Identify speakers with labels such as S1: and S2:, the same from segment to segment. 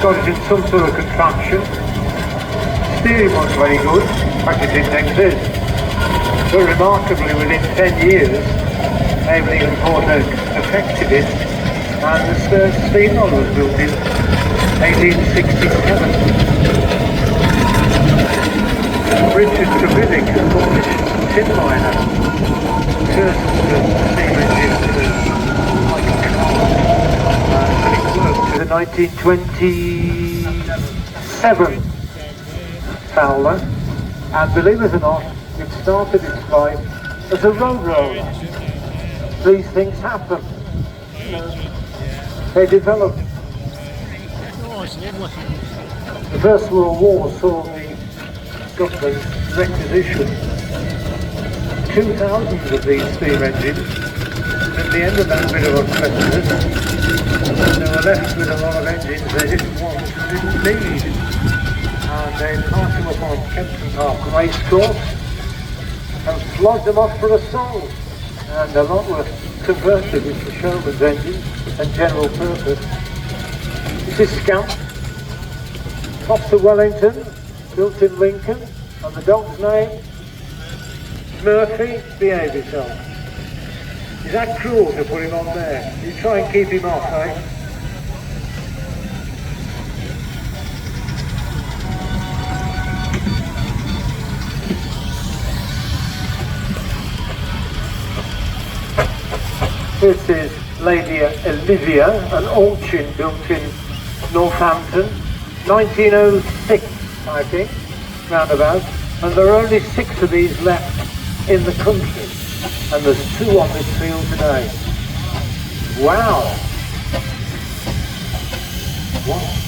S1: got it in some sort of contraption. Steering was very good, in fact it didn't exist. But remarkably, within 10 years, Aveling and Porter perfected it, and the stern steamroller was built in 1867. Richard Trevithick, a Cornish tin miner, curtains the steam engine like a car, and it worked to the 1927 Fowler, and believe it or not, it started its life as a road roller. These things happen. They developed. The First World War saw the Scotland requisition 2,000 of these steam engines. At the end of that bit of unpleasantness, they were left with a lot of engines they didn't want and didn't need. And they parked them up on Kempton Park racecourse and flogged them off for a song. And a lot were converted into Showman's engines and general purpose. This is Scamp, tops of Wellington, built in Lincoln, and the dog's name, Murphy. Behave yourself. Is that cruel to put him on there? You try and keep him off, eh? This is Lady Olivia, an Auction built in Northampton, 1906, I think, roundabout. And there are only 6 of these left in the country, and there's 2 on this field today. Wow! Wow!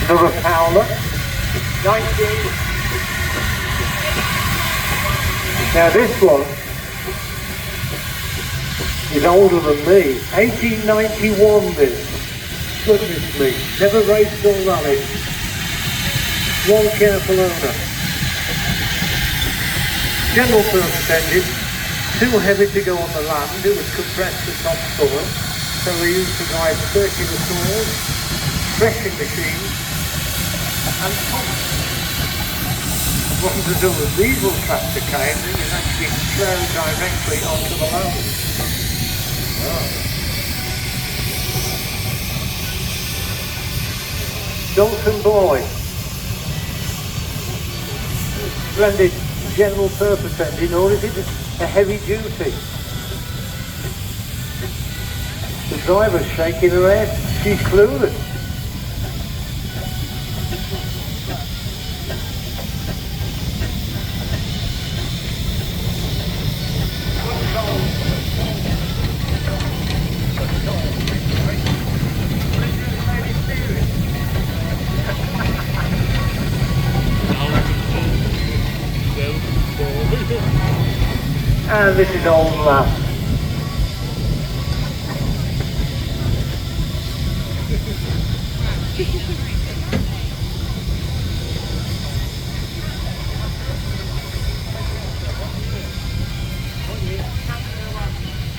S1: Another Fowler, 19. Now this one is older than me. 1891 this. Goodness me. Never raced or rallied. One careful owner. General purpose engine. Too heavy to go on the land. It was compressed to topsoil. So we used to drive circular saws, threshing machines, and pumps. Wasn't until the diesel tractor came that it was actually thrown directly onto the load. Oh. Dalton Boy. Splendid general purpose engine, or is it a heavy duty? The driver's shaking her head. She's clueless. And this is Old Lass.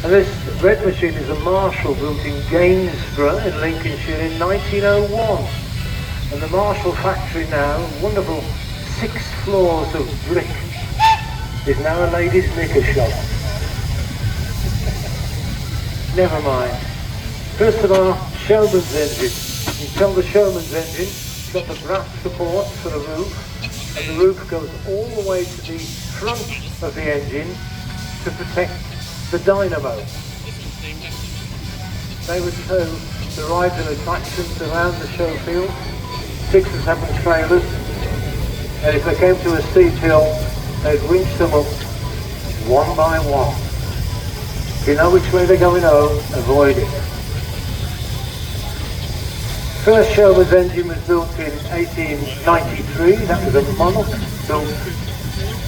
S1: And this red machine is a Marshall built in Gainsborough in Lincolnshire in 1901. And the Marshall factory now, wonderful 6 floors of brick, is now a ladies' knicker shop. Never mind. First of all, Showman's engine. You can tell the Showman's engine, it's got the brass supports for the roof, and the roof goes all the way to the front of the engine to protect the dynamo. They would tow the rides and attractions around the show field, 6 or 7 trailers, and if they came to a steep hill, they'd winch them up one by one. If you know which way they're going home, avoid it. First Showman's engine was built in 1893, that was a Monarch built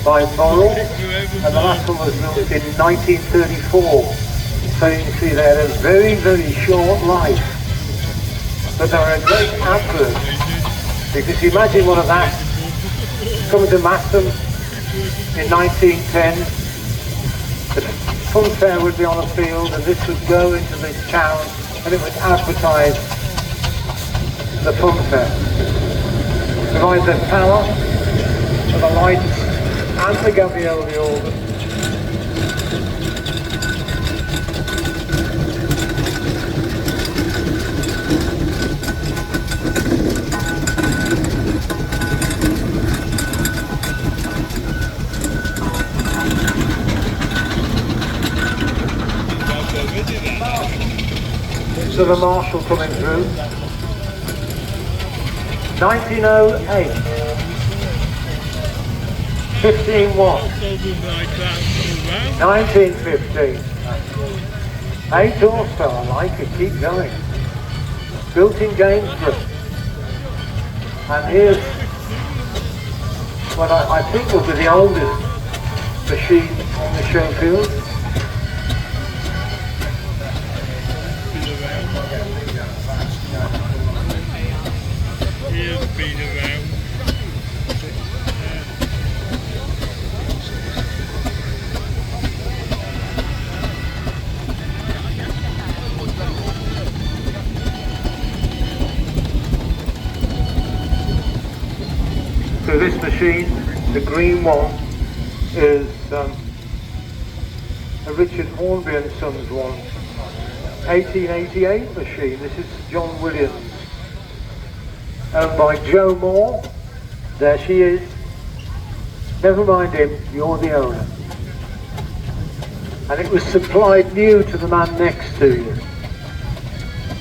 S1: by Morrill, and the last one was built in 1934 So you can see they had a very, very short life. But they were a great advert. Because you imagine one of that coming to Masham in 1910. The fun fair would be on a field and this would go into the town and it would advertise the fun fair. Provide the power for the lights and the gavioli organ. So the marshal coming through. 1908. 15-1. 1915. 8 horsepower, I like it, keep going. Built in Gainsborough. And here's what I think will be the oldest machine on the show field.
S2: Been around.
S1: So this machine, the green one, is a Richard Hornby and Sons one. 1888 machine. This is John Williams. Owned by Joe Moore. There she is. Never mind him, you're the owner. And it was supplied new to the man next to you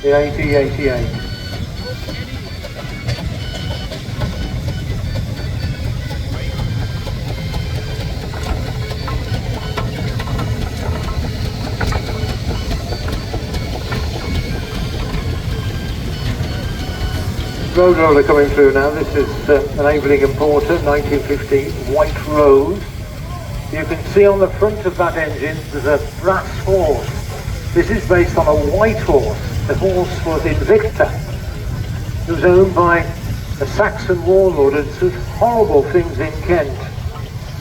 S1: in 1888. Road roller coming through now. This is enabling importer, 1915, White Rose. You can see on the front of that engine there's a brass horse. This is based on a white horse. The horse was Invicta. It was owned by a Saxon warlord and did horrible things in Kent.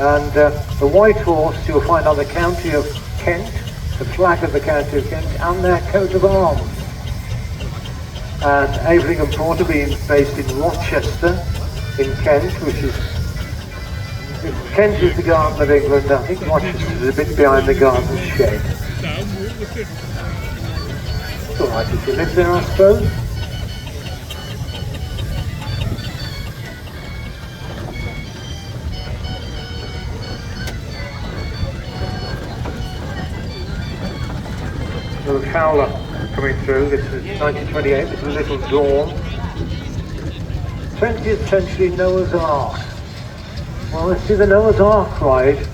S1: And the white horse you'll find on the county of Kent, the flag of the county of Kent, and their coat of arms. And Aveling and Porter being based in Rochester, in Kent, which is, if Kent is the Garden of England, I think Rochester is a bit behind the garden shed. It's alright if you live there, I suppose. Little Fowler coming through. This is 1928, this is Little Dawn. 20th century Noah's Ark. Well, let's see, the Noah's Ark ride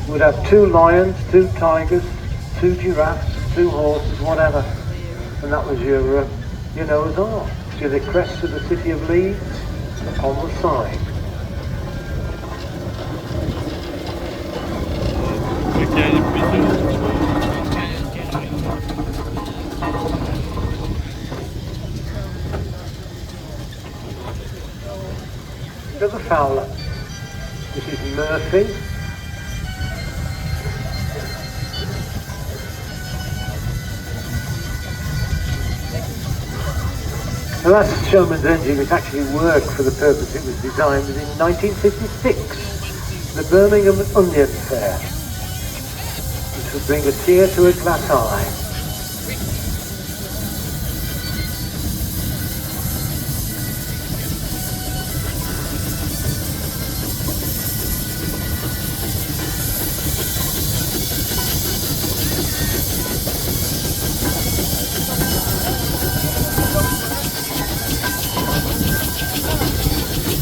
S1: would have 2 lions, 2 tigers, 2 giraffes, 2 horses, whatever. And that was your Noah's Ark. See the crest of the city of Leeds on the side. Another Fowler. This is Murphy. The last Showman's engine which actually worked for the purpose it was designed was in 1956, the Birmingham Onion Fair, which would bring a tear to a glass eye.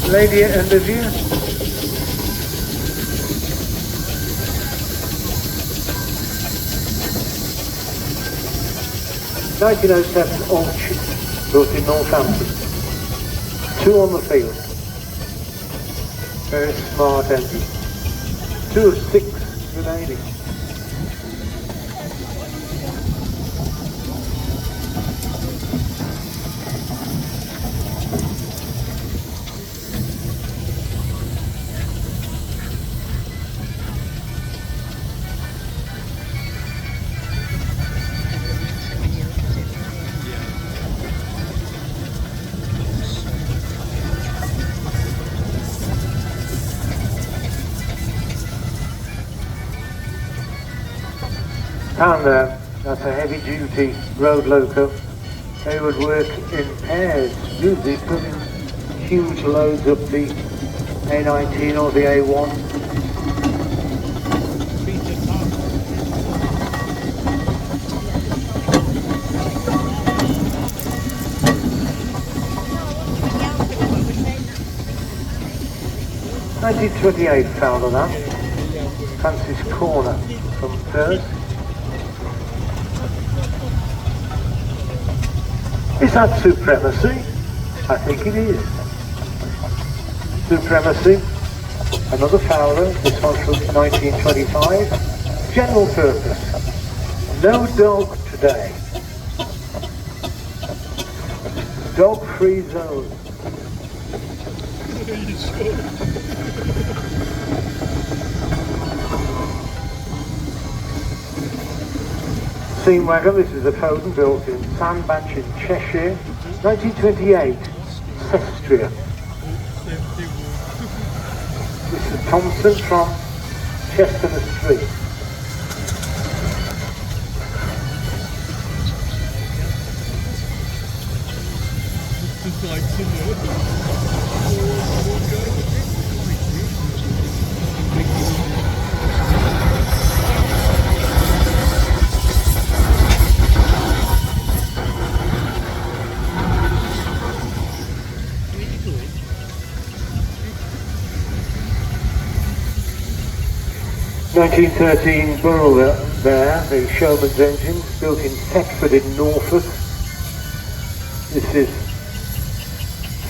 S1: Lady at end of you. (1907) Orchard, built in Northampton. 2 on the field. Very smart engine. 2 of 6 remaining. Pounder, that's a heavy duty road loco. They would work in pairs, usually putting huge loads up the A19 or the A1. (1928) Fowler that. Francis Corner from Perth. Is that Supremacy? I think it is. Supremacy. Another Fowler, this one from 1925. General purpose. No dog today. Dog-free zone. Steam wagon, this is a Foden built in Sandbanch in Cheshire, 1928, Sestria. This is Thompson from Chestnut Street. (1913) Burrell there, the Showman's engine, built in Thetford in Norfolk. This is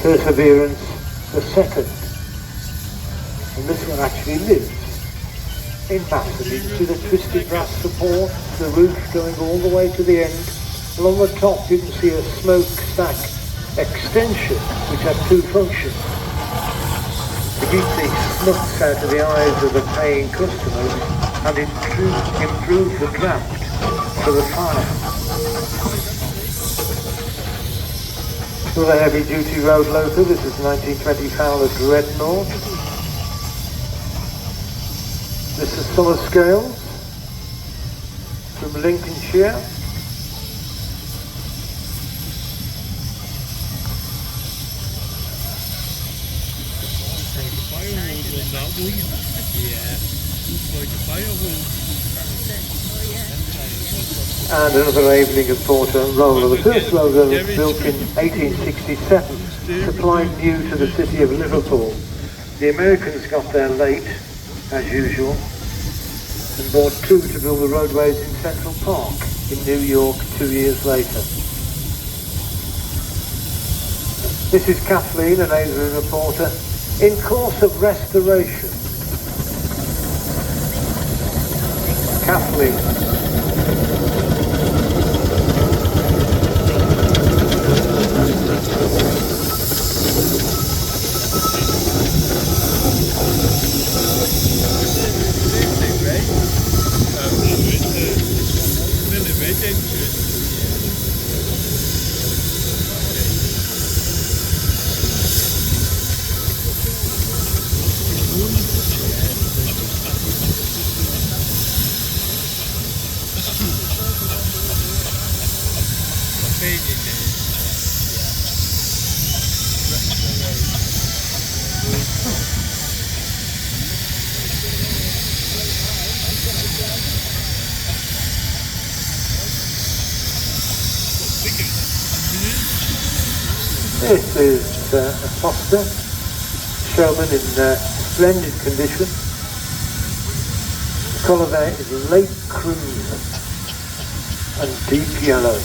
S1: Perseverance the Second. And this one actually lives in Masham. You can see the twisted brass support, the roof going all the way to the end. Along the top you can see a smokestack extension which had two functions. To keep the smuts out of the eyes of the paying customers and improve the draft for the fire. Another heavy duty road loco, this is 1920 Fowler Dreadnought. This is Summer Scales from Lincolnshire. And another Aveling and Porter roller. The first roller was built in 1867, supplied new to the city of Liverpool. The Americans got there late, as usual, and bought two to build the roadways in Central Park in New York 2 years later. This is Kathleen, an Aveling and Porter, in course of restoration. Kathleen. This is a Foster Showman in splendid condition. The colour there is late crimson and deep yellow.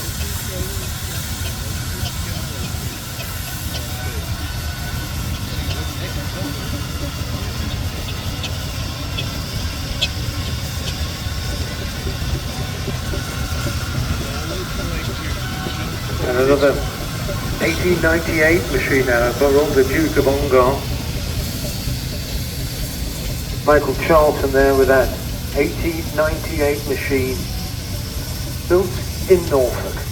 S1: And another 1898 machine now, Burrell, the Duke of Ongar. Michael Charlton there with that 1898 machine, built in Norfolk.